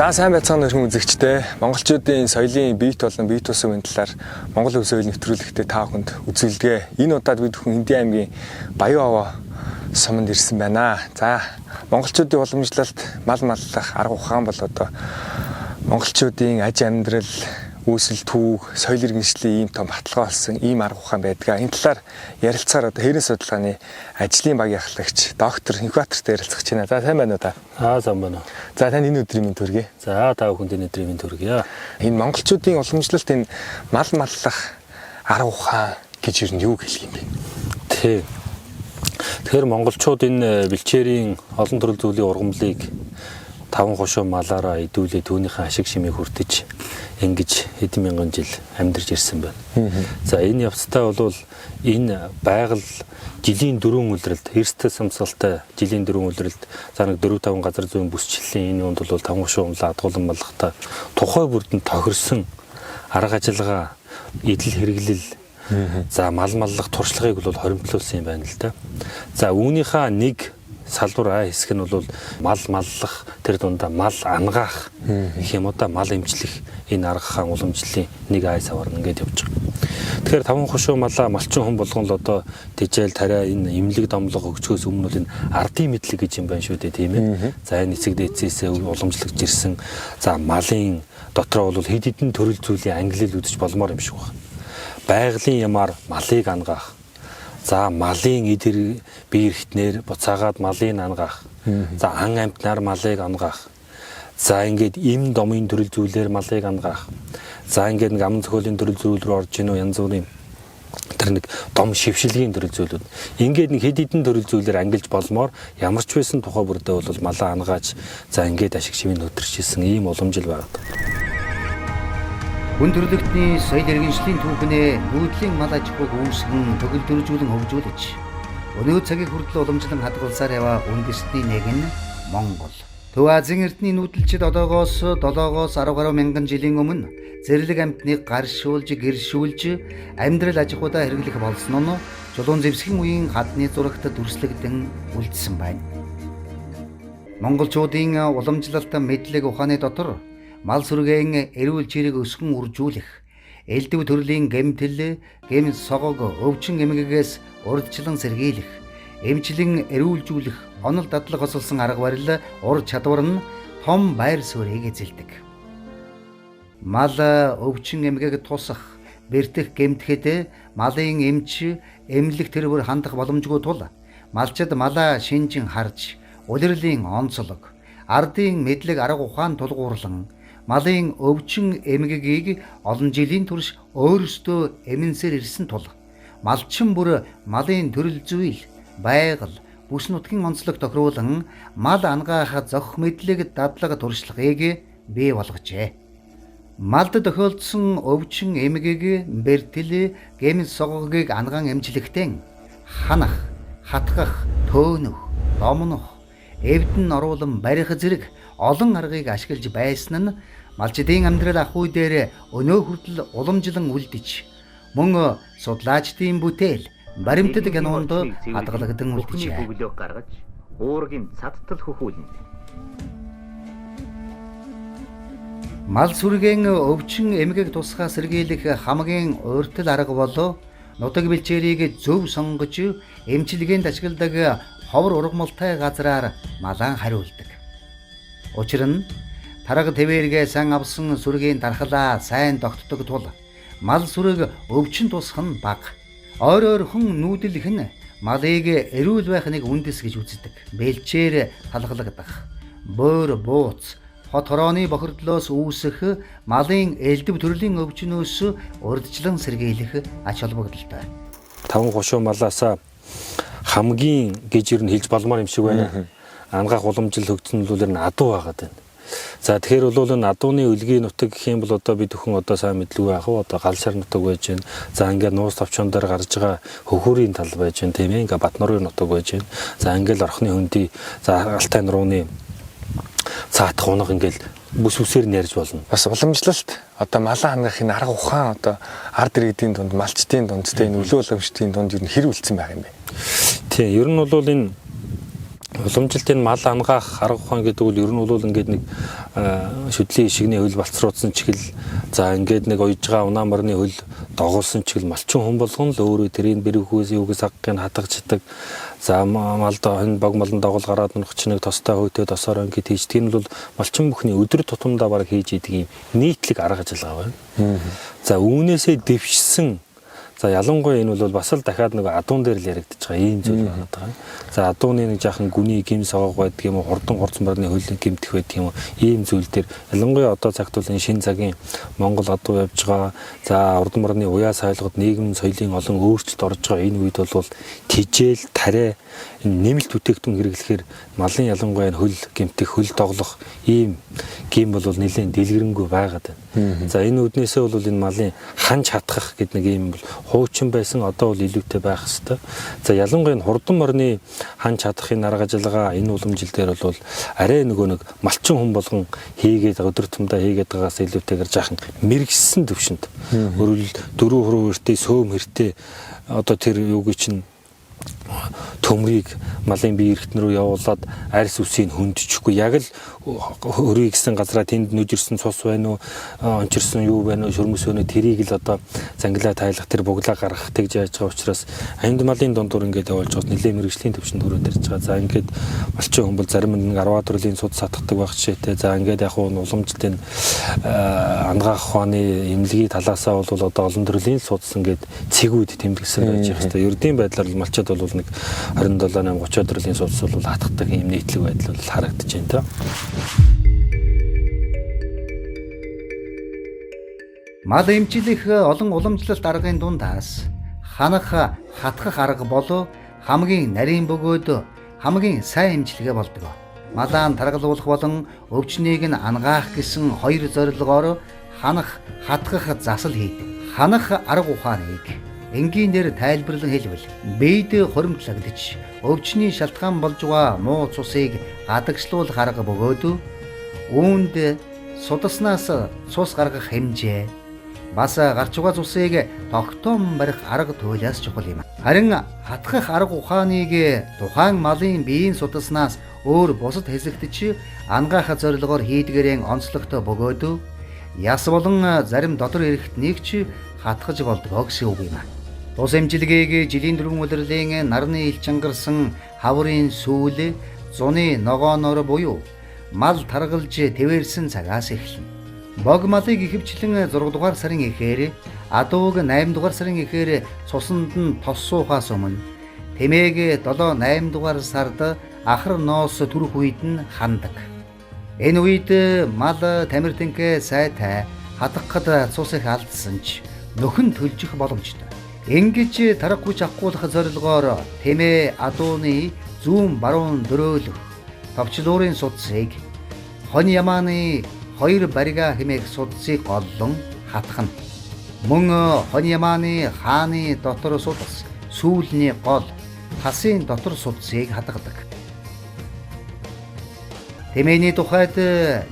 За сайн байцгаана өрхөн үзэгчдээ. Монголчуудын соёлын биет болон биет усгийн талаар Монгол Өв соёлын нэвтрүүлэгтээ та бүхэнд үзүүлгээ. Энэ удаад бид бүхэн Хинди аймгийн Баян-Овоо суманд ирсэн байна. За монголчуудын уламжлалт, мал маллах арга ухаан бол одоо монголчуудын аж амьдрал, үүсэл түүх, соёл иргэншлийн ийм том баталгаа болсон ийм арга ухаан байдаг. Энэ талаар ярилцахаар одоо Хэрэн судалгааны ажлын багийн ахлагч доктор Хинхбаатартай ярилцах гэж байна. За сайн байна уу та? Сайн байна уу. За тань энэ өдрийн минь төргий. За та бүхэнд энэ өдрийн минь төргий. Энэ монголчуудын уламжлалт энэ мал маллах арга ухаан гэж юу нь юу хэлэх юм бэ? Тий. Тэгэхээр монголчууд энэ бэлчээрийн олон төрөл зүйлийн ургамлыг 5 хошуу малаараа идүүлээ түүнийхээ ашиг шимийг хүртэж ингэж хэдэн мянган жил амьдарч ирсэн байна. За энэ явцтай бол энэ байгаль жилийн 4 улиралд эрсдэл самсгалтай жилийн 4 улиралд за нэг 4-5 газар зүйн бүсчлэлийн энэ үнд бол 5 хошуу умлаа адгуулан маллахтаа тухай бүрдэнд тохирсон арга ажиллагаа, идэл хэрэглэл за мал маллах туршлагыг бол хоримтлуулсан юм байна л да. За үүнийхээ нэг салбар хэсэг нь бол мал маллах тэр дундаа мал ангаах гэх юм уу да мал эмчлэх энэ арга хаан уламжлалын нэг савар ингээд явж байгаа. Тэгэхээр 5 хошуу малаа малчин хүн болгон л одоо тэжээл тариа энэ имлэг домлого өгчгөөс өмнө бол энэ ардын мэдлэг гэж юм байна шүү дээ тийм ээ. За энэ эцэг дээдсээс уламжлагж ирсэн за малын дотроо бол хэд хэдэн төрөл зүйлийн ангилал үзэж болмоор юм шиг байна. Байгалийн ямаар малыг ангаах. За малын идэр бие эрхтнэр буцаагаад малыг ангаах. За ан амтнаар малыг ангаах. За ингээд им домын төрөл зүйлээр малыг ангаах. За ингээд нэг аман зохиолын төрөл зүйл рүү орж ийн янз бүрийн тэр нэг дом шившилгийн төрөл зүйлүүд. Ингээд нэг хэд хэдэн төрөл зүйлээр ангилж болмоор ямар ч байсан тухай бүрдээ бол малаа ангааж за ингээд ашиг шивийг өдөрчилсэн ийм уламжил байна. Хүн төрөлхтний соёл иргэншлийн түүхнээ нүүдлийн мал аж ахуйг үүсгэн төгөлдржүүлэн хөгжүүлж өнөө цагийг хүртэл уламжлан хадгалсаар яваа үндэстний нэг нь Монгол. Төв Азийн эрдний нүүдэлчид одоогоос 7-10 гаруй мянган жилийн өмнө зэрлэг амьтныг гаршуулж, гэршүүлж амьдрал аж ахуйдаа хэрэглэх болсон нь чулуун зэвсгийн үеийн хадны зурагт дүрслэгдэн үлдсэн байна. Монголчуудын уламжлалт мэдлэг ухааны дотор мал сүргээн эрүүл чирэг өсгөн үржүүлэх, элдв төрлийн гэмтэл, гэм согог, өвчин эмгэгээс урдчлан сэргийлэх, эмчлэн эрүүлжүүлэх, онол дадлаг хосолсон арга барил, ур чадвар нь том байр суурийг эзэлдэг. Мал өвчин эмгээг тусах, бэртэх гэмтэхэд малын эмч, эмнэлэг тэрбэр хандах боломжгүй тул малчид малаа шинжин харж, улирлын онцлог, ардын мэдлэг арга ухаан тулгуурлан малын өвчин эмгэгийг олон жилийн турш өөрсдөө эмнсээр ирсэн тул малчин бүр малын төрөл зүйл, байгаль, бүс нутгийн онцлог тохируулан мал ангаах зохих мэдлэг дадлага туршлагыг бий болгожээ. Малд тохиолдсон өвчин эмгэгийг бэртэл, гэм согогийг ангаан эмчлэхдээ ханах, хатгах, төөнөх, домнох, эвдэн оруулан барих зэрэг олон аргыг ашиглаж байсан нь малчдын амьдрал ах үе дээр өнөө хүртэл уламжлан үлдэж мөн судлаачдын бүтээл баримтат гяноонд хадгалагдсан үлджээ. Бүглөг гаргаж уургийн цадтал хөхүүлнэ. Мал сүргэн өвчин эмгээг тусгай сэргийлэх хамгийн урьдчил арга бол нутаг бэлчээрийг зөв сонгож эмчилгээнд ашигладаг ховор ургамалтай газраар малаа хариулдаг. Учир нь тарга твэргээ сан авсан сүргийн дархлаа сайн тогтдог тул мал сүрэг өвчин тусах нь бага. Ойр хүн нүүдэлх нь малыг эрүүл байх нэг үндэс гэж үздэг. Бэлчээр талхлагдах, бөөр бууц, хот хорооны бохирдлоос үүсэх малын элдв төрлийн өвчнөөс урдчлан сэргийлэх ач холбогдолтой. 5 хошуу малаасаа хамгийн гэж юу хэлж болмоор юм шиг байна. Ангаах уламжил хөгжсөн нь адуу байгаад байна. За тэгэхээр бол энэ адууны үлгийн нутаг гэх юм бол одоо бид бүхэн одоо сайн мэдлгүй яах вэ? Одоо гал шар нутаг байж байна. За ингээд нуус товчон дээр гарч байгаа хөхүүрийн тал байж байна тийм ээ. Ингээд Батнуурын нутаг байж байна. За ингээд орхны хөндий, за Алтай нурууны цаатах унах ингээд бүс үсээр нь ярьж болно. Бас уламжлалт одоо малаа хангах энэ арга ухаан одоо ард иргэдийн дунд, малчдын дунд, тэ энэ өлөө уламжтын дунд юу хэр үлдсэн байх юм бэ? Тийм, ер нь бол энэ Уламжилтын мал ангаах арга ухаан гэдэг бол ер нь бол ингээд нэг шүдлийн ишигний хөл балцруулсан чигэл за ингээд нэг ойж байгаа унаан барны хөл догоолсон чигэл малчин хүн болгон л өөрөө тэрийн бэрхүүс юугс агхыг хатгачдаг за малд энэ баг малын дагуул гараад нөх ч нэг тостой хөөтөө тосоор ингээд хийждэг нь бол малчин бүхний өдөр тутамдаа бараг хийж идэг юм нийтлэг арга ажиллагаа байна. За үүнээсээ дэвшсэн за ялангуяа энэ бол бас л дахиад нэг адуун дээр л яригдчих байгаа ийм зүйл байна даа. За адууны нэг жаахан гүний гим согоог байдаг юм уу, хурдан горцон барны хөлний гимтэх байдаг юм уу, ийм зүйл дээр ялангуяа одоо цагт бол энэ шин цагийн Монгол адуу явж байгаа. За хурдан барны уяа сайлгад нийгэм соёлын олон өөрчлөлт орж байгаа энэ үед бол тижэл, тариа нэмэлт бүтээгдэхүүн хэрэглэхээр малын ялангуяа хөл гимтэх, хөл тоглох ийм гим бол нэлээд дэлгэрэнгүй байгаад байна. За энэ үднээсээ бол энэ малын ханж хатгах гэдэг нэг ийм бол хуучин байсан одоо бол илүүтэй байх хэвээр. За ялангуяа хурдан морны ханж чадахын арга ажиллагаа энэ уламжил дээр бол арай нөгөө нэг малчин хүн болгон хийгээд өдөр тутамдаа хийгээд байгаас илүүтэйгээр жаахан мэрэгсэн төвшөнд өрөл дөрөв хуруу өртөө сөөм хэртээ одоо тэр юуг чинь төмрийг малын бие эргэтэн рүү явуулаад арьс үсийг хөндөчихгүй яг л хөрөй гэсэн газараа тэнд нүжирсэн цус байна уу ончирсан юу байна уу шөрмөс өнө тэрийг л одоо зангилаа тайлах тэр буглаа гаргах тэгж яаж байгаа учраас амьд малын дундуур ингээд явуулж байгаа нэлээд мэрэгжлийн төвшөнд хүрээд ирж байгаа. За ингээд малчин хүн бол зарим нэг 10 төрлийн суд сатгадаг байх жишээтэй. За ингээд яг нь уламжлалтын ангаах ухааны эмнэлгийн талаасаа бол одоо олон төрлийн судс ингээд цэгүүд тэмдэглэсэн байж байгаа хэвээр. Ердийн байдлаар малчад бол нэг 27-30 төрлийн судс бол хатгадаг юм нийтлэг байдал бол харагдаж байна та. Мал эмчлэх олон уламжлалт аргын дундаас ханах хатгах арга болоо хамгийн нарийн бөгөөд хамгийн сайн эмчилгээ болдог. Малаан таргалуулах болон өвчнийг нь ангаах гэсэн хоёр зорилгоор ханах хатгах засал хийдэг. Ханах арга ухааныг энгийнээр тайлбарлан хэлбэл биед хуримтлагдж өвчний шалтгаан болж байгаа муу цусыг гадагшлуулах арга бөгөөд үүнд судаснаас цус гаргах хэмжээ бас гарч байгаа цусыг тогтоом барих арга туйлаас чухал юм. Харин хатгах арга ухааныг тухайн малын биеийн судаснаас өөр бусад хэсэгтж ангаах зорилгоор хийдгээрэн онцлогтой бөгөөд яс болон зарим дотор эрэхтнийг ч хатгаж болдог гэсэн үг юм. Тус эмчилгээг жилийн дөрвөн улирлын нарны ил чангарсан хаврын сүүл зуны ногооноор буюу мал таргалж тэвэрсэн цагаас эхэлнэ. Бог малыг ихэвчлэн 6 дугаар сарын эхээр адууг 8 дугаар сарын эхээр цусанд нь тос суухаас өмнө тэмээг 7-8 дугаар сард ахар ноос түрэх үед нь хандаг. Энэ үед мал тамир тэнхээ сайтай хатгахад цус их алдсан ч нөхөн төлжих боломжтой. Ингэж тарахгүй чавхгуулах зорилгоор тэмээ адууны зүүн баруун дөрөөлөх товчлуурын судсыг хон ямааны 2 барига хэмээх судсыг голлон хатгана. Мөн хон ямааны хааны дотор судас, сүүлний гол, тасын дотор судсыг хатгадаг. Тэмээний тухайд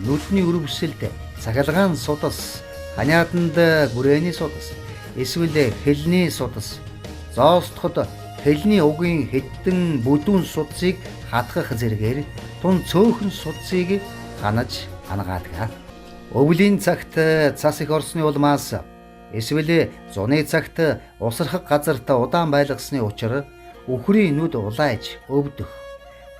нүдний өрөвсөлд цахилгаан судас, ханиаданд бүрээний судас, эсвэл хэлний судас, зоостоход хэлний угийн хэдэн бүдүүн судсыг хатгах зэрэгээр тун цөөхөн судсыг ханаж анагаадаг. Өвлийн цагт цас их орсны улмаас эсвэл зуны цагт усрахаг газарт удаан байлгасны учир үхрийн нүд улайж өвдөх.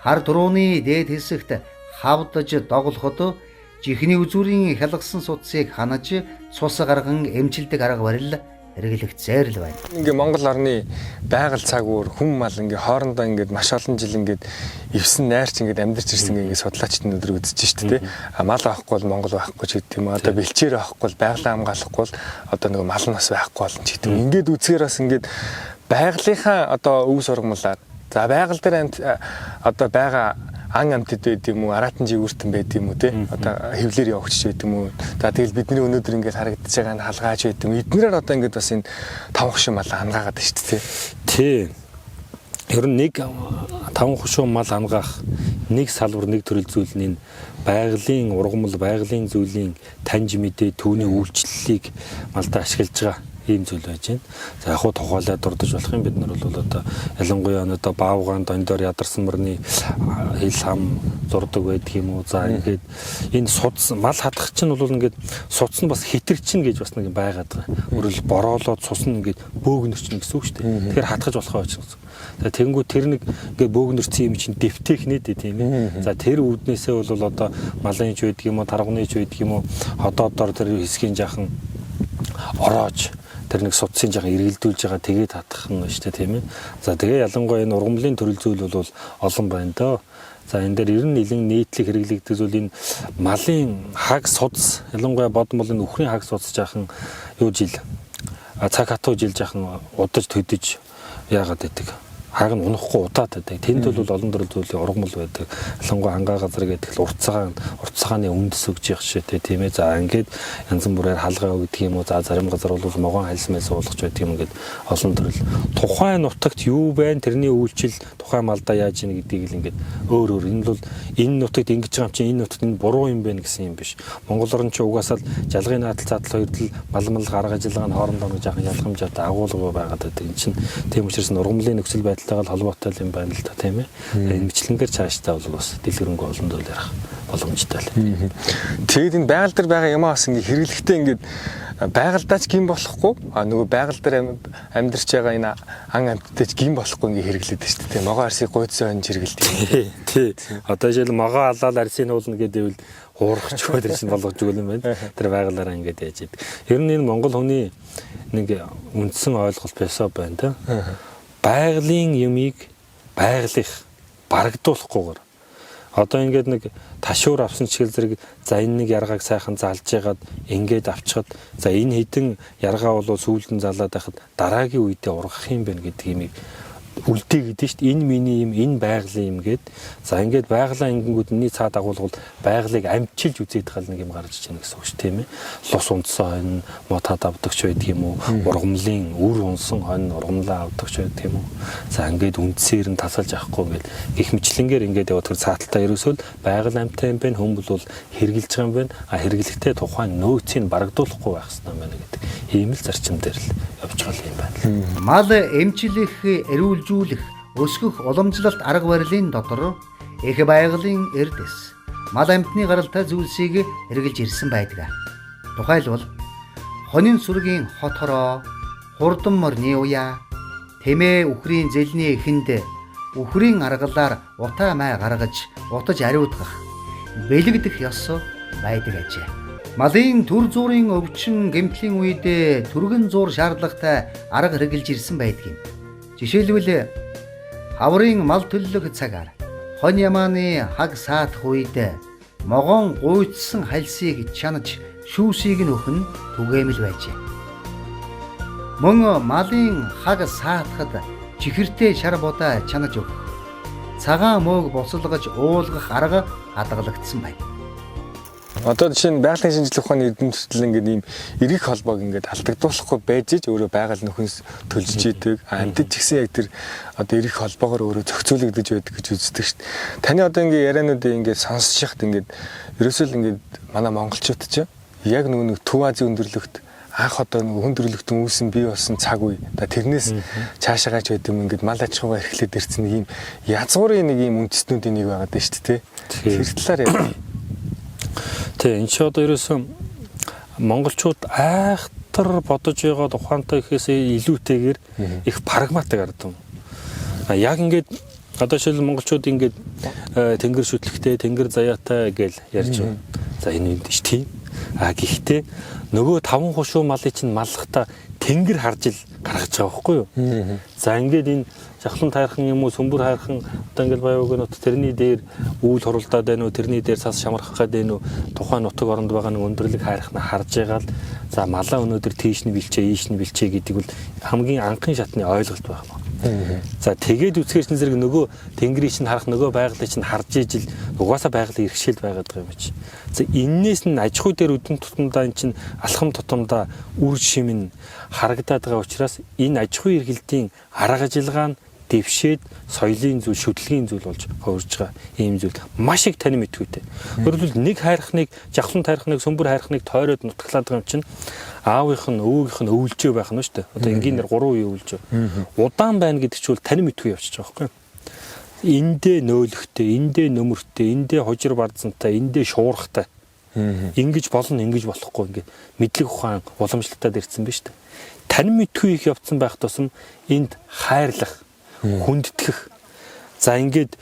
Хар дурууны дээд хэсэгт хавдаж доголоход жихний үзүүрийн хялгсан судсыг ханаж цус гарган эмчилдэг арга барил хэрэглэгцээр л байна. Ингээ Монгол орны байгаль цаг өөр хүм мал ингээ хоорондоо ингээ маш олон жил ингээ эвсэн найрч ингээ амьдарч ирсэн ингээ судлаачид өдөр үзэж штэ тий. Мал авахгүй бол Монгол байхгүй ч гэдэг юм. Одоо бэлчээр авахгүй бол байгалаа хамгаалахгүй бол одоо нөгөө мал нас байхгүй болно ч гэдэг. Ингээд үзэхээр бас ингээ байгалийнхаа одоо өв сургамлаар за байгаль дээр одоо байгаа ан амтд байд юм уу, аратан жигүүртэн байд юм уу те одоо хэвлэр явагч байд юм уу. За тэгэл бидний өнөөдөр ингээд харагдаж байгаа нь халгааж байд юм. Эднэрээр одоо ингээд бас энэ таван хушин мал ангаагаад байна шүү дээ. Тий. Ер нь нэг таван хушин мал ангаах нэг салбар нэг төрөл зүйл нь энэ байгалийн ургамал, байгалийн зүйлийн таньж мэдээ, түүний үйлчлэлийг малдаа ашиглаж байгаа. ийм зүйл байж байна. За яг хуу тухайлаад дурдж болох юм бид нар бол одоо ялангуяа одоо баавгаан дондор ядарсан мөрний хил хам зурдаг байдаг юм уу. За ингээд энэ судас мал хадах чинь бол ингээд судас нь бас хитэрчин гэж бас нэг байгаад байгаа. Өөрөлд бороолоод цус нь ингээд бөөгнөрчин гэсэн үг шүү дээ. Тэгэхээр хатгаж болохоо гэж байна. За тэнгүү тэр нэг ингээд бөөгнөрсөн юм чинь дэвтехнэд тийм ээ. За тэр үүднээсээ бол одоо малын ч байдаг юм уу, тарганы ч байдаг юм уу, ходоодоор тэр хэсгийн жаахан ороож тэр нэг судсын жаахан эргэлдүүлж байгаа тэгээд хатах нь шүү дээ тийм ээ. За тэгээ ялангуяа энэ ургамлын төрөл зүйл бол олон байна доо. За энэ дээр ер нь нэлен нийтлэг хэрэглэгдэх зүйл энэ малын хаг судас ялангуяа бодон бол энэ үхрийн хаг судас жаахан юу жил цаг хатуу жил жаахан удаж төдөж яагаад гэдэг. Хаг нь унахгүй удаад байдаг. Тэнд бол олон төрөл зүйлийн ургамал байдаг. Ялангуяа ангаа газар гэдэг л уртцагааны үндэс өгж явах шээ тийм ээ. За ингээд янз бүрээр халгаа өгдөг юм уу. За зарим газар бол могоон хальсмэл суулгach байдаг юм ингээд олон төрөл. Тухайн нутагт юу байна? Тэрний үйлчил тухайн малдаа яаж ийн гэдгийг л ингээд өөр энэ бол энэ нутагт ингэж байгаа юм чинь энэ нутагт энэ буруу юм байна гэсэн юм биш. Монгол орн ч угаасаа л жалгын наадал задал хоёрдл малмал гаргаж ажиллагаа нь хоорондоо нэг жаахан ялгамжаад агуулга байгаад байдаг. Энэ чинь тийм учраас ургамлын нөхцөл байдалтайгаа холбоотой юм байна л да тийм ээ. Энэ мэтлэнгээр цаашдаа бол бас дэлгэрэнгүй олон зүйл ярих боломжтой л. Тэгээд энэ байгаль дээр байгаа юм аас ингээ хэрэглэхдээ ингээд байгальдаач гин болохгүй нөгөө байгаль дээр амьдарч байгаа энэ ан амьтдаа ч гин болохгүй ингээ хэрэглээд байна шүү дээ. Могоо арсыг гойдсон хонж хэрэглэдэг. Тий. Одоо жишээл могоо алаад арсыг уулна гэдээвэл хуурах ч гэдэг чинь болгож өгөл юм байна. Тэр байгалаараа ингээд яаж идэг. Ер нь энэ монгол хүний нэг үндсэн ойлголт байсан байна та. Байгалийн юмыг байгалих барагдуулахгүйгээр одоо ингээд нэг ташуур авсан чиглэл зэрэг за энэ нэг яргааг сайхан залж ягаад ингээд авчихад за энэ хідэн яргаа бол сүүлдэн залаад байхад дараагийн үедээ ургах юм байна гэдэг юмыг үлдээ гэдэг шүү дээ. Энэ миний юм, энэ байгалийн юм гээд за ингээд байгалаа ингэнгүүтний цаад агуулгал байгалыг амжчилж үзээд гал нэг юм гарч ичнэ гэсэн үг шүү тийм ээ. Лус унтсан хонь мотад авдагч байдаг юм уу? Ургамлын үр унсан хонь ургамлаа авдагч байдаг юм уу? За ингээд үндсээр нь тасалж авахгүй ингээд гих мэтлэнгээр ингээд яваад тэр цааталтаа ерөөсөө байгаль амтай юм байна. Хүмүүс бол хэрглэж байгаа юм байна. А хэрглэхдээ тухайн нөөцийг барагдуулахгүй байх хэрэгтэй байна гэдэг. Ийм л зарчим дээр л явж байгаа юм байна. Мал эмчлэх, эрүүлжүүлэх, өсгөх уламжлалт арга барилын дотор их байгалийн эрдэс мал амьтны гаралтай зүйлсийг хэрэгжилж ирсэн байдаг. Тухайлбал хонин сүргийн хот хороо, хурдан морны уяа, тэмээ үхрийн зэлний эхэнд үхрийн аргалаар утаа май гаргаж утаж ариутгах, бэлэгдэх ёс байдаг ажээ. Малын төр зуурын өвчин гэмтлийн үед түргэн зуур шаардлагатай арга хэрэгжилж ирсэн байдгийг. Жишээлбэл хаврын мал төллөх цагаар хонь ямааны хаг саатах үед могоон гуйцсан хальсыг чанаж шүүсийг нь өхөн түгээмэл байжээ. Мөн малын хаг саатахад чихэртэй шар будаа чанаж өгөх, цагаан мөөг боцолгож уулгах арга хадгалагдсан байна. Одоо жишээ нь байгалийн шинжилгээ ухааны эрдэмтэд ингээд ийм эрэг холбоог ингээд алдагдуулахгүй байж иж өөрөө байгаль нөхөнс төлж идэг. Амьтад ч гэсэн яг тэр одоо эрэг холбоогоор өөрөө зохицуулагдаж байдаг гэж үздэг шүү дээ. Таны одоо ингээд яриануудыг ингээд сонсчихд ингээд ерөөсөө л ингээд манай монголчууд ч яг нэг Төв Азийн өндөрлөгт анх одоо нэг өндөрлөгтөн үүсэн бий болсон цаг үе. Тэрнээс цаашаагач байд юм ингээд мал аж ахуйгаа эрхлээд ирсэн нэг ийм язгуурын нэг ийм үндэстнүүдийн нэг байгаад байна шүү дээ. Тэр талаар яа. Тэ энэ ч одоо ерөөсөн монголчууд айхтар бодож байгаа ухаантай ихээсээ илүүтэйгээр их прагматик ардсан. Яг ингээд одоо шил монголчууд ингээд тэнгэр шүтлэгтэй, тэнгэр заяатай гэж ярьж байгаа. За энэ үнд ш тийм. Гэхдээ нөгөө 5 хушуу малыг чинь маллахта тэнгэр харж ил гаргаж байгаа байхгүй юу? За ингээд энэ жахлан тайрхан юм уу сүмбэр хайрхан одоо ингээл баяг өгнөт тэрний дээр үйл хуралдаад байна уу тэрний дээр цас шамрах гээд байна уу тухайн нутаг оронд байгаа нэг өндөрлөг хайрхна харж байгаа л за малаа өнөөдөр тийш нь бэлчээ ийш нь бэлчээ гэдэг бол хамгийн анхны шатны ойлголт байх ба. За тэгээд үцгэрчэн зэрэг нөгөө тэнгэрийн чинь харах нөгөө байгалыг чинь харж ижил угаасаа байгалийн иргэшэл байгаад байгаа юм чи. За энээс нь аж ахуй дээр өдөн тутамдаа эн чинь алхам тутамдаа үр шимэн харагдаад байгаа учраас энэ аж ахуй эргэлтийн арга ажиллагаа нь дэвшээд соёлын зүйл, шүтлгийн зүйл болж хувирж байгаа ийм зүйл маш их тань мэдхүйтэй. Өөрөлдвөл нэг хайрхныг, жавхлан хайрхныг, сүмбэр хайрхныг тойроод нутаглаад байгаа юм чинь аавынх нь, өвгийнх нь өвлжөө байх нь шүү дээ. Одоо энгийнээр 3 үе өвлжөө. Удаан байна гэдэг чинь тань мэдхүй явчихж байгаа байхгүй юу? Эндээ нөөлөхтэй, эндээ нөмөртэй, эндээ хожир бардзантай, эндээ шуурхтай. Ингэж болно, ингэж болохгүй ингээ мэдлэг ухаан уламжлалтад ирсэн биз дээ. Тань мэдхүй их явцсан байх тусам энд хайрлах, хүндэтгэх. За ингээд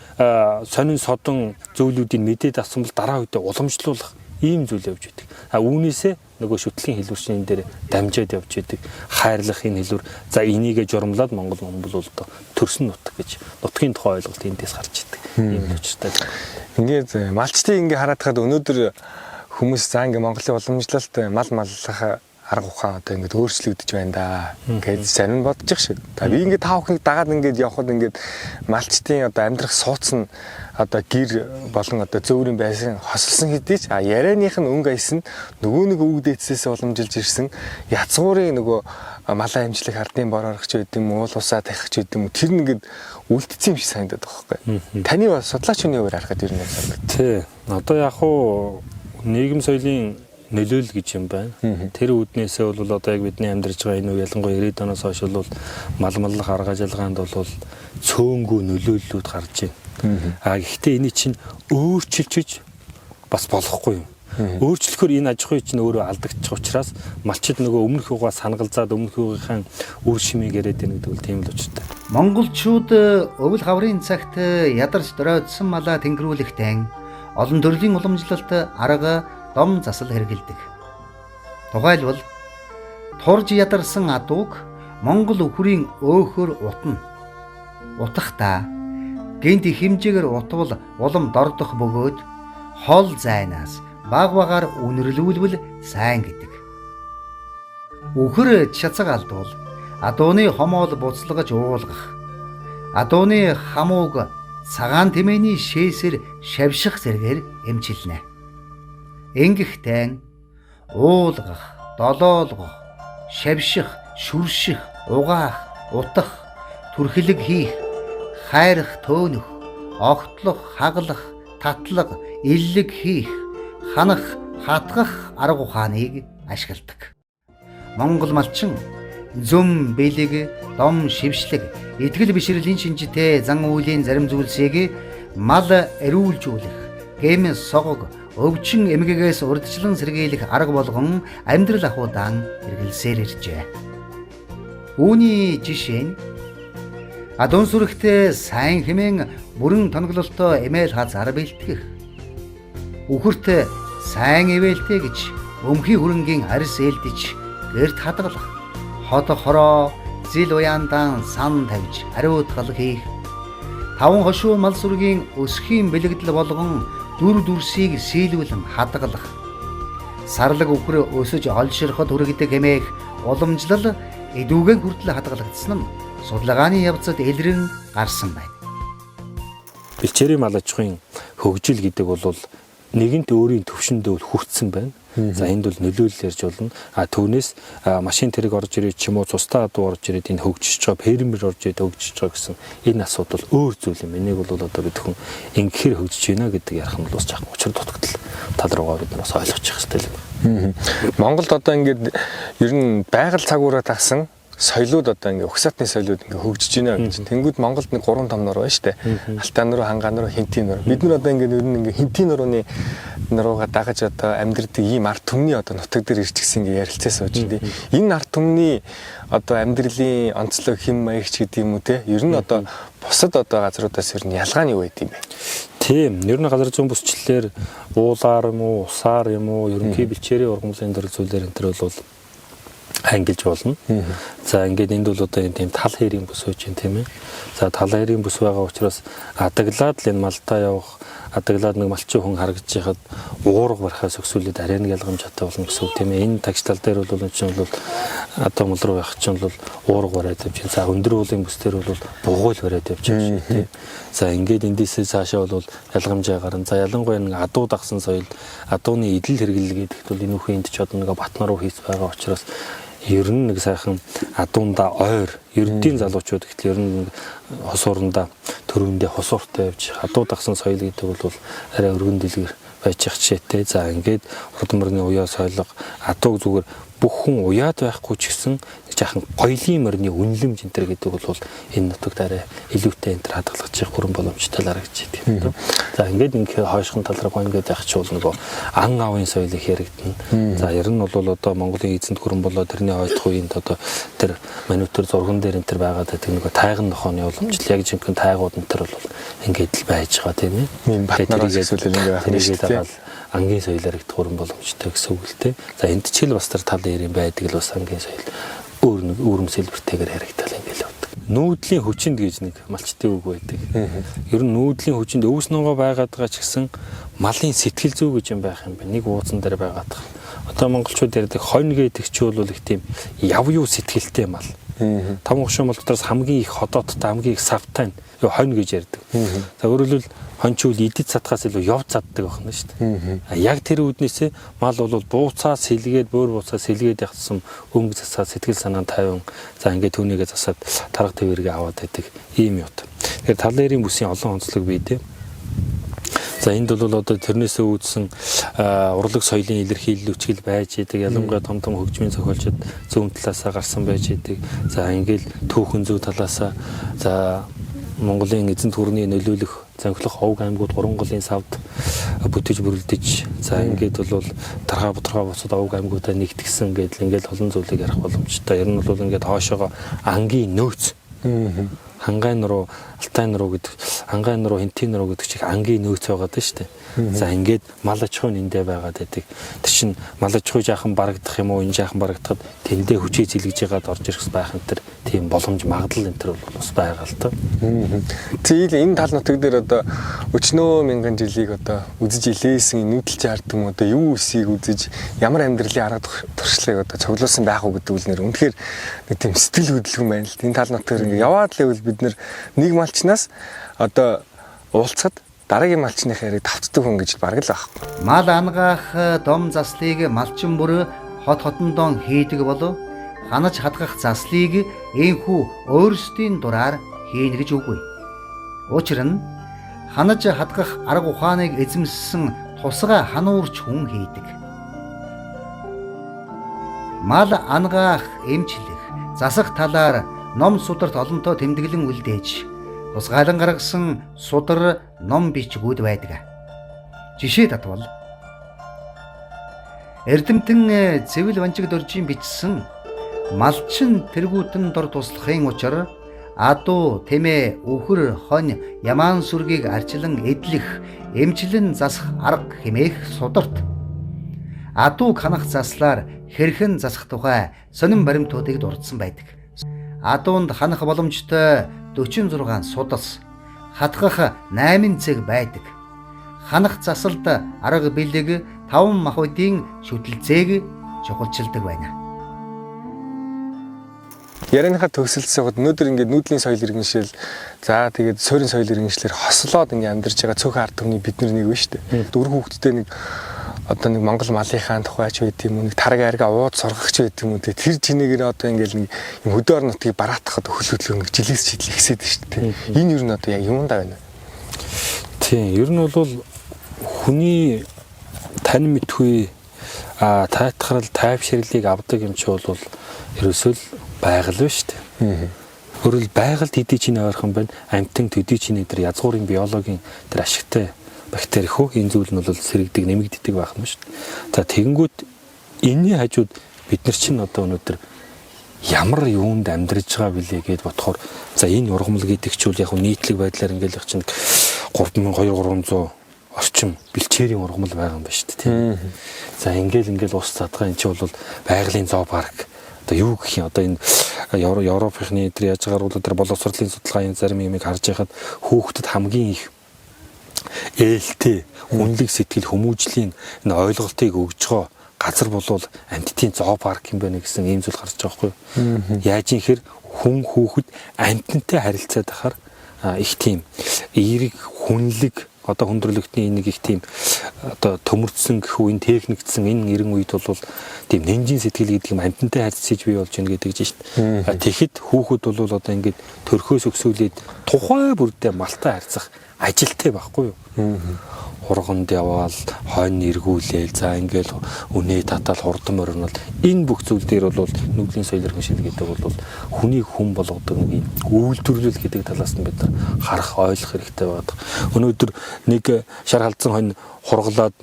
сонин содон зүйлүүдийг мэдээд авсан бол дараа үедээ уламжлуулах ийм зүйл явж идэг. Үүнээсээ нөгөө шүтлгийн хэлбэрчнийн дээр дамжаад явж идэг. Хайрлах энэ хэлбэр. За энийгээ журамлаад Монгол бол одоо төрсөн нутаг гэж нутгийн тухай ойлголт эндээс гарч идэг. Ийм л учиртай. Ингээд малчтыг ингээ хараад хаад өнөөдөр хүмүүс за ингээ Монголын уламжлалт маллах арга ухаан одоо ингээд өөрчлөгдөж байна да гэж зарим нь бодож шиг. Би ингээд тав хоног дагаад ингээд явхад ингээд малчтын одоо амьдрах сууц нь одоо гэр болон одоо зөөврийн байсан хосолсон хэдий ч ярианых нь өнгө айсан нөгөө нэг өвөг дээдсээс уламжилж ирсэн язгуурын нөгөө малаа амжилах ардын борорч байд юм уул усаа тахих байд юм тэр нь ингээд үлдсэн юм шиг санагдаад байгаа байхгүй. Таны бас судлаач хүний хувьд харахад ер нь санагдав. Тий. Одоо яг хуу нийгэм соёлын нөлөөлөл гэж юм байна. Тэр үүднээсээ бол одоо яг бидний амьдарч байгаа энэ үе ялангуяа 90-ад оноос хойш бол маллах арга ажиллагаанд бол цөөнгөө нөлөөллүүд гарч байна. Гэхдээ энэ чинь өөрчилж бас болохгүй юм. Өөрчлөхөр энэ аж ахуй чинь өөрөө алдагдчих учраас малчид нөгөө өмнөх юугаа санагалзаад өмнөх юугийнхаа үр шимийг яриад байна гэдэг бол тийм л учиртай. Монголчууд өвөл хаврын цагт ядарч дөрөөдсөн малаа тэнгэрүүлэхдээ олон төрлийн уламжлалт арга дом засал хэрэгэлдэг. Тухайлбал турж ядарсан адууг Монгол өхрийн өөхөр утна. Утахдаа гэнт хэмжээгээр утвал улам дордох бөгөөд хол зайнаас баг багаар үнэрлүүлвэл сайн гэдэг. Өхөр чацаг алдвал адууны хомоол буцалгаж уулгах. Адууны хамууг цагаан тэмээний шээсээр шавших зэргээр эмчилнэ. Ингэхдээ уулгах, долоолгох, шавших, шүрших, угаах, утах, түрхлэг хийх, хайрах, төөнөх, огтлох, хаглах, татлаг, иллэг хийх, ханах, хатгах арга ухааныг ашигладаг. Монгол малчин зүм бэлэг, дом шившлэг, итгэл бишрэлийн шинжтэй зан үйлийн зарим зүйлсийг мал эрүүлжүүлэх, гэм согог, өвчин эмгэгээс урдчлан сэргийлэх арга болгон амьдрал ахуйдаан хэрэгэлсээр иржээ. Үүний жишээ нь адуун сүрэгтээ сайн хэмээн бүрэн тоноглолтоо эмээл хазар бэлтгэх. Үхэрт сайн ивэлтэй гэж өмхий хөрөнгийн арьс ээлдэж гэрт хадгалах. Хот хороо зил уяандаан сан тавьж ариутгал хийх. Таван хошуу мал сүргийн өсхийн бэлэгдэл болгон дүр дүрсийг сийлүүлэн хадгалах. Сарлаг өхөр өсөж олширход хүргэдэг хэмээх уламжлал эдүүгэн хүртэл хадгалагдсан нь судалгааны явцад илрэн гарсан байна. Бэлчээрийн мал аж ахуйн хөгжил гэдэг бол нэгэнт өөрийн төвшөндөө хүртсэн байна. За энд бол нөлөөлөл ярьж болно. Түүнээс машин тэрэг орж ирээд ч юм уу цустай адуу орж ирээд энэ хөгжиж байгаа фермер орж ирээд хөгжиж байгаа гэсэн энэ асуудал өөр зүйл юм. Энийг бол одоо бидхэн ингэхээр хөгжиж байна гэдэг ярих нь бол бас жаахан учир дутагдал тал руугаа бид бас ойлгож явах хэрэгтэй юм. Монголд одоо ингээд ер нь байгаль цагуураа тагсан соёлууд одоо ингээ угсаатны соёлууд ингээ хөгжиж байна гэж. Тэнгүүд Монголд нэг 3 том нор байна шүү дээ. Алтан нуруу, хангаан нуруу, хинтийн нуруу. Бид нар одоо ингээ ер нь ингээ хинтийн нуруугаа дагаж одоо амьдрдаг ийм ард түмний одоо нутаг дээр ирчихсэн ингээ ярилцаа сууж байна. Энэ ард түмний одоо амьдралын онцлог хэм маягч гэдэг юм уу те. Ер нь одоо бусад одоо газруудаас ер нь ялгаа нь юу байд юм бэ? Тийм. Ер нь газар зүйн бүсчлэлээр уулаар юм уу, усаар юм уу, ерөнхий бэлчээрийн ургамлын дөрөв зүйлээр энэ төр бол ангилж болно. За ингээд энд бол одоо энэ тийм тал хэрийн бүс үүж юм тийм ээ. За тал хэрийн бүс байгаа учраас адаглаад л энэ малтаа явах адаглаад нэг малчин хүн харагдаж байхад уурга барахаас өксүүлээд арайныг ялгамж чадаа болно гэсэн үг тийм ээ. Энэ тагчлал дээр бол энэ чинь бол одоо мал руу явах чинь бол уурга бариад явж байна. За өндөр уулын бүс дээр бол бугуйл бариад явж байна шүү тийм. За ингээд эндээсээ цаашаа бол ялгамжаа гарна. За ялангуяа нэг адуу дагсан соёл, адууны идэл хэрэглэл гэдэгт бол энэ үхэн энд ч одоо нэг батнаа руу хийц байгаа учраас ер нь нэг сайхан адуунда ойр ердийн залуучууд гэхэл ер нь хос уранда төрөндөө хосууртай явж адуу дагсан соёл гэдэг бол арай өргөн дэлгэр байж их жишээтэй. За ингээд урд мөрний уяа соёлго адууг зүгээр бүх хүн уяад байхгүй ч гэсэн жаахан гоёлын мөрний үнэлэмж энэ төр гэдэг бол энэ нутагт арай илүүтэй энэ төр хадгалж явах бүрэн боломжтой харагдаж байна. За ингээд ингээ хойшхон тал руу ингээд явах ч бол нөгөө ан аавын соёл их яригдана. За ер нь бол одоо Монголын эзэнт гүрэн болоо тэрний ойдох үеинд одоо тэр манютер зурган дээр энэ төр байгаад байдаг нөгөө тайган нохооны уламжлал яг жинхэнэ тайгууд энэ төр бол ингээд л байж байгаа тийм ээ. Ийм батнараас эсвэл ингээ байх нь шүү дээ. Ангийн соёл яригдах бүрэн боломжтой гэсэн үг л дээ. За энд ч л бас тэр тал дээр юм байдаг л бас ангийн соёл өөрөм сэлбэртэйгээр харагдал ингээл явдаг. Нүүдлийн хүчинд гэж нэг малчтын үг байдаг. Ер нь нүүдлийн хүчинд өвс ногоо байгаад байгаа ч гэсэн малын сэтгэл зүй гэж юм байх юм байна. Нэг ууцсан дээр байгаад байгаа. Одоо монголчууд ярьдаг хонь гэдэг чи бол их тийм яв юу сэтгэлтэй мал. Том гушуун болгоноос хамгийн их ходооттой хамгийн их савтай хонь гэж ярьдаг. За өөрөөр хэлбэл хончул идэж цадхаас илүү явж цаддаг байна шүү дээ. Яг тэр үүднээсээ мал бол бууцаа сэлгээд бөөр бууцаа сэлгээд явсан өнгө засаа сэтгэл санаа тайван за ингээд түүнийгээ засаад тарга твэргээ аваад байдаг ийм юм. Тэгэхээр тал дээрийн бүсийн олон онцлог бий дээ. За энд бол одоо тэрнээсээ үүдсэн урлаг соёлын илэрхийлэл үчгэл байж идэг. Ялангуяа том хөгжмийн зохиолчид зүүн талаасаа гарсан байж идэг. За ингээл түүхэн зүй талаасаа за Монголын эзэнт гүрний нөлөөлөх зөнхлөх овг аймагуд 3 голын савд бүтэж бүрэлдэж за ингээд бол тархаа буцаад овг аймагуудаа нэгтгсэн гэдэл ингээд олон зүйлийг ярих боломжтой. Ер нь бол ингээд хоошоогоо ангийн нөөц хангайн руу алтайн руу гэдэг хангайн руу хинтийн руу гэдэг чих ангийн нөөц байгаад шүү дээ. За ингээд мал аж ахуйн эндээ байгаад байдаг. Тэр чин мал аж ахуй жаахан барагдах юм уу энэ жаахан барагдахад тэндээ хүчээ зилгэж яагаад орж ирэх байх энэ төр тийм боломж магадлал энэ төр бол бас байгаа л та. Тийм энэ тал нутаг дээр одоо өчнөө мянган жилийг одоо үзэж илээсэн нүүдэлчин ард юм одоо юу үсийг үзэж ямар амьдралын арга туршлагыг одоо цуглуулсан байх уу гэдэг үл нэр үнэхээр нэг тийм сэтгэл хөдлөм байна л. Энэ тал нутгаар ингээд яваад л байвал бид нэг малчнаас одоо уулзахад дараагийн малчны хэрэг тавцдаг хүн гэж бараг л байхгүй. Мал ангаах дом заслыг малчин бүр хотондоо хийдэг болов ханаж хадгах заслыг энхүү өөрсдийн дураар хийнэ гэж үгүй. Учир нь ханаж хадгах арга ухааныг эзэмссэн тусгай хануурч хүн хийдэг. Мал ангаах, эмчлэх, засах талаар ном сударт олонтоо тэмдэглэн үлдээж тусгайлан гаргасан судар ном бичгүүд байдаг. Жишээ татвал Эрдэмтэн цэвэл ванчиг дөржийн бичсэн малчин тэргүүтэн дор туслахын учир адуу, тэмээ, үхэр, хонь, ямаан сүргийг арчлан эдлэх, эмчлэн засах арга хэмээх сударт адууг ханах заслаар хэрхэн засах тухай сонин баримтуудыг дурдсан байдаг. Адуунд ханах боломжтой 46 судас, хатгах 8 цэг байдаг. Ханах засалд арга бэлэг 5 махбодын шүтэлцээг чухалчилдаг байна. Ярианыхаа төгсөлтсөд өнөөдөр ингээд нүүдлийн соёл иргэншил за тэгээд суурин соёл иргэншлэр хослоод ингээд амьдарч байгаа цөөхөн ард түмний бид нар нэг вэ шүү дээ. Дөрөв хүүхдтэй нэг одоо нэг Монгол малынхаа тухайч байт юм уу нэг тараг арга ууд сургагч байт юм уу тэр чинээгээр одоо ингээд нэг юм хөдөө орнотыг бараатахад хөлөдлөө нэг жилээс жилээ ихсээд шүү дээ. Энэ юу н одоо яг юундаа байна? Тийм, ер нь бол хүний тань мэдгүй таатгарал тайвширлыг авдаг юм чи бол ерөөсөө л байгаль ба шүү дээ. Өөрөлд байгальд хэдий чинь ойрхон байна. Амьтан төдий чинь дээр язгуурын биологийн тэр ашигтай бактери хөө энэ зүйл нь бол сэрэгдэг нэмэгддэг байх юм шүү дээ. За тэгэнгүүт энэний хажууд бид нар чинь одоо өнөөдөр ямар юунд амьдарч байгаа билээ гэд бодохоор за энэ ургамал гэдэг чүүл яг нийтлэг байдлаар ингээл яг чинь 3200 орчим бэлчээрийн ургамал байгаа юм байна шүү дээ. За ингээл ус задгаа энэ чинь бол байгалийн зоопарк одоо юу гэх юм одоо энэ Европынхны тэр яаж гаргуулдаг тэр боловсролын судалгааны зарим юмыг харж байхад хүүхдэд хамгийн их ээлтэй хүнлэг сэтгэл хүмүүжлийн энэ ойлголтыг өгж байгаа газар болвол амьтдын зоопарк юм байна гэсэн ийм зүйл гарч байгаа байхгүй юу? Яаж юм хэр хүн хүүхэд амьтантай харилцаад ахаар их тийм эерэг хүнлэг одоо хүндрэлтний нэг их тийм одоо төмөрдсөн гэхүү энэ техникдсэн энэ 90 үед бол тийм нэнжин сэтгэл гэдэг юм амьтантай харьцаж бий болж байна гэдэг чинь шүү дээ. Тэгэхэд хүүхэд бол одоо ингээд төрхөөс өксүүлээд тухай бүрдээ малтай харьцах ажилтай байхгүй юу? Хурганд яваал, хойно эргүүлээл, за ингээл үнэ татал хурдан моринол энэ бүх зүйл дээр бол нүглийн соёл иргэншил гэдэг бол хүнийг хүн болгодог нэг үйлдвэрлэл гэдэг талаас нь бид нар харах ойлгох хэрэгтэй байдаг. Өнөөдөр нэг шар халдсан хонь хургалаад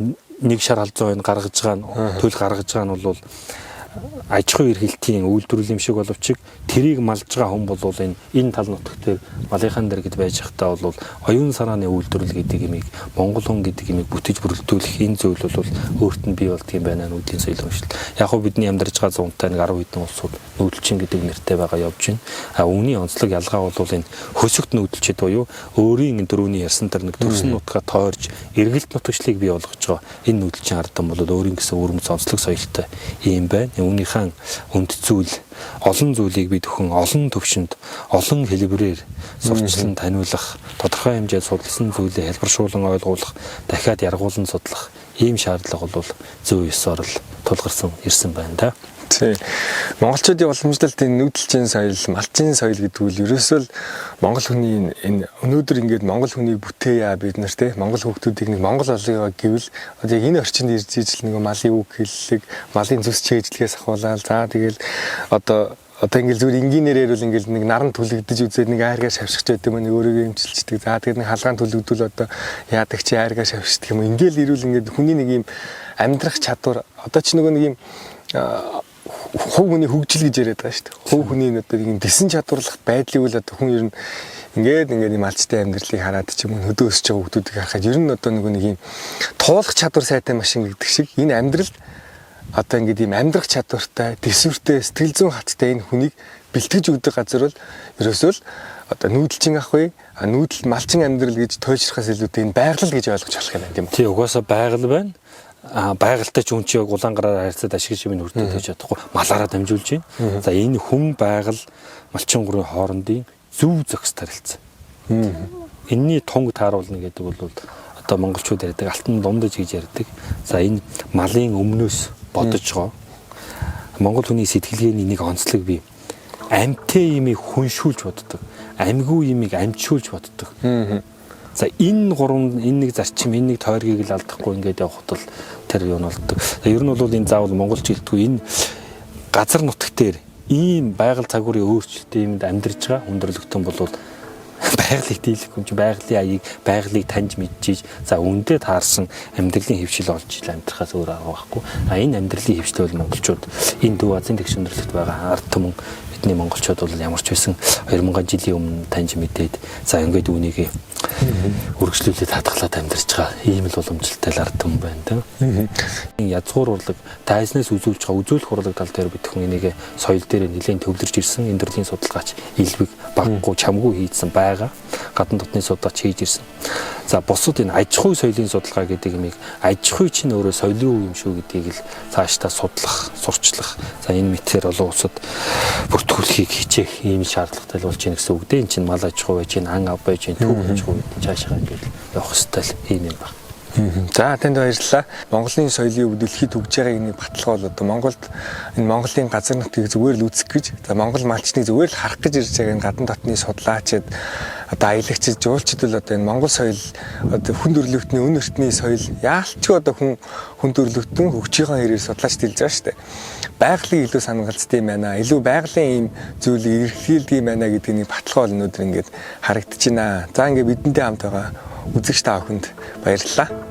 нэг шар халдсан хонь гаргаж байгаа нь төл гаргаж байгаа нь бол аж ахуй эрхлэлтийн үйлдвэрлэл юм шиг боловч тэрийг малж байгаа хүн бол энэ тал нутаг дээр малынхан дээр гэд байж захтаа бол оюун санааны үйлдвэрлэл гэдэг юмыг Монгол хүн гэдэг юмыг бүтэж бүрдүүлэх энэ зүйл бол өөрт нь бий болдго юм байна нүүдлийн соёл хөгжил. Яг хөө бидний амьдарч байгаа зуунтай нэг 10 хэдэн улсууд нүүдэлчин гэдэг нэртэй байгаа явж байна. Үүний онцлог ялгаа бол энэ хөсөгт нүүдэлчд буюу өөрийн дөрөвний ярьсан тэр нэг төрсөн нутгаа тойрж эргэлт нутагчлыг бий болгож байгаа энэ нүүдэлчин ардам бол өөрийн гэсэн өрөмц онцлог соёлтой юм байна. Үүнийхэн үнд зүйл олон зүйлийг бид өхөн олон төвшөнд олон хэлбэрээр сурчлан таниулах тодорхой хэмжээд судалсан зүйлээ хэлбэршүүлэн ойлгуулах дахиад яргуулan судлах ийм шаардлага бол зөв ёсоор л тулгарсан ирсэн байна да. Тийм. Монголчуудын уламжлалтын нүүдэлчин соёл, малчин соёл гэдэг үл ерөөсөө л монгол хүний энэ өнөөдөр ингээд монгол хүнийг бүтээе бид нар те монгол хүүхдүүдийг нэг монгол олгоо гэвэл одоо яг энэ орчинд ирж ижил нэг малын үг хэллэг, малын зүс чийжлэхээс ахуулаад за тэгэл одоо ингээл зүгээр энгийнээр бол ингээл нэг наран түлэгдэж үзээд нэг айргаа шавшигч байдаг юм нэг өөрийгөө эмчилчдэг. За тэгээд нэг халгаан түлэгдвэл одоо яадаг чи айргаа шавшигддаг юм. Ингээл ирүүл ингээд хүний нэг юм амьдрах чадвар одоо ч нөгөө нэг юм хувь хүний хөгжил гэж яриад байгаа шүү дээ. Хувь хүний одоо нэг дэсэн чадварлах байдлыг бол одоо хүн ер нь ингээд юм алчтай амьдралыг хараад ч юм уу хөдөө өсөж байгаа хүмүүсийг харахад ер нь одоо нэг юм туулах чадвар сайтай машин гэдэг шиг энэ амьдрал одоо ингээд юм амьдрах чадвартай, дэсвэртэй, сэтгэл зүйн хаттай энэ хүнийг бэлтгэж өгдөг газар бол ерөөсөө л одоо нүүдэлчин ах вэ? Нүүдэл малчин амьдрал гэж тойжрахаас илүүтэй энэ байгаль гэж ойлгож болох юм байна тийм үү? Тий угаасаа байгаль байна. Байгальтай ч үнчийг улаангараар харьцаад ашиг шимийг хүртэж чадахгүй малаараа дамжуулж байна. За энэ хүн байгаль малчин гурийн хоорондын зөв зохис тарилцсан. Энийний тунг тааруулна гэдэг бол одоо монголчууд ярьдаг алтан дундаж гэж ярьдаг. За энэ малын өмнөөс бодож байгаа. Монгол хүний сэтгэлгээний нэг онцлог бий. Амьтээ имийг хүншүүлж боддог. Амьгүй имийг амьдшүүлж боддог. За энэ гурван энэ нэг зарчим энэ нэг тойргийг л алдахгүй ингээд явах тул тэр юу нь болдог. Ер нь бол энэ заавал монголч хэлтгүй энэ газар нутаг дээр ийм байгаль цагуурын өөрчлөлттэй юмд амьдарч байгаа хүндрэлтэн бол байгалыг дийлэх юм чи байгалийн аяыг байгалыг таньж мэдчихэж за үндэ таарсан амьдралын хөвшил олж ил амьдрахаас өөр арга байхгүй. Энэ амьдралын хөвшил бол монголчууд энэ Дүү Азийн тэгш хүндрэлт байгаа ард түмэн бидний монголчууд бол ямар ч байсан 2000 жилийн өмнө таньж мэдээд за ингээд үүнийг үргэлжлүүлээд хатгалаад амьдарч байгаа ийм л уламжлалтай ард түмэн байна тийм. Язгуур урлаг тайзнаас үзүүлж байгаа үзүүлэх урлаг тал дээр бид хүн энийг соёл дээр нэлээд төвлөрж ирсэн энэ төрлийн судалгаач илбэг баггүй чамгүй хийдсэн байгаа гадна дотны судалгаач хийж ирсэн. За бусад энэ аж ахуй соёлын судалгаа гэдэг юмыг аж ахуй чинь өөрөө соёлын үе юм шүү гэдгийг л цаашдаа судлах, сурчлах. За энэ мэтээр олон улсад бүртгүүлэхийг хичээх ийм шаардлагатай болж байна гэсэн үг дээ. Энд чинь мал аж ахуй байж, ан ав байж, төв аж ахуй цаашаа ингээд явах хэрэгтэй ийм юм байна. За танд баярлалаа. Монголын соёлын өв дэлхийд хөгж байгааг нэг баталгаа бол одоо Монголд энэ Монголын газар нутгийг зүгээр л үзэх гэж за Монгол малчныг зүгээр л харах гэж ирж байгаа энэ гадна дотны судлаачид одоо аялагчид жуулчид л одоо энэ Монгол соёл одоо хүн төрөлхтний өн өртний соёл яалтчгүй одоо хүн төрөлхтөн хөгжийнхөө хэрээр судлаач хэлж байгаа шүү дээ. Байгалийн илүү санагалцтай юм байна. Илүү байгалийн ийм зүйлийг эрхлүүлдэг юм байна гэдэг нэг баталгаа бол өнөөдөр ингээд харагдаж байна. За ингээд бидэнтэй хамт байгаа үзэгч та бүхэнд баярлалаа.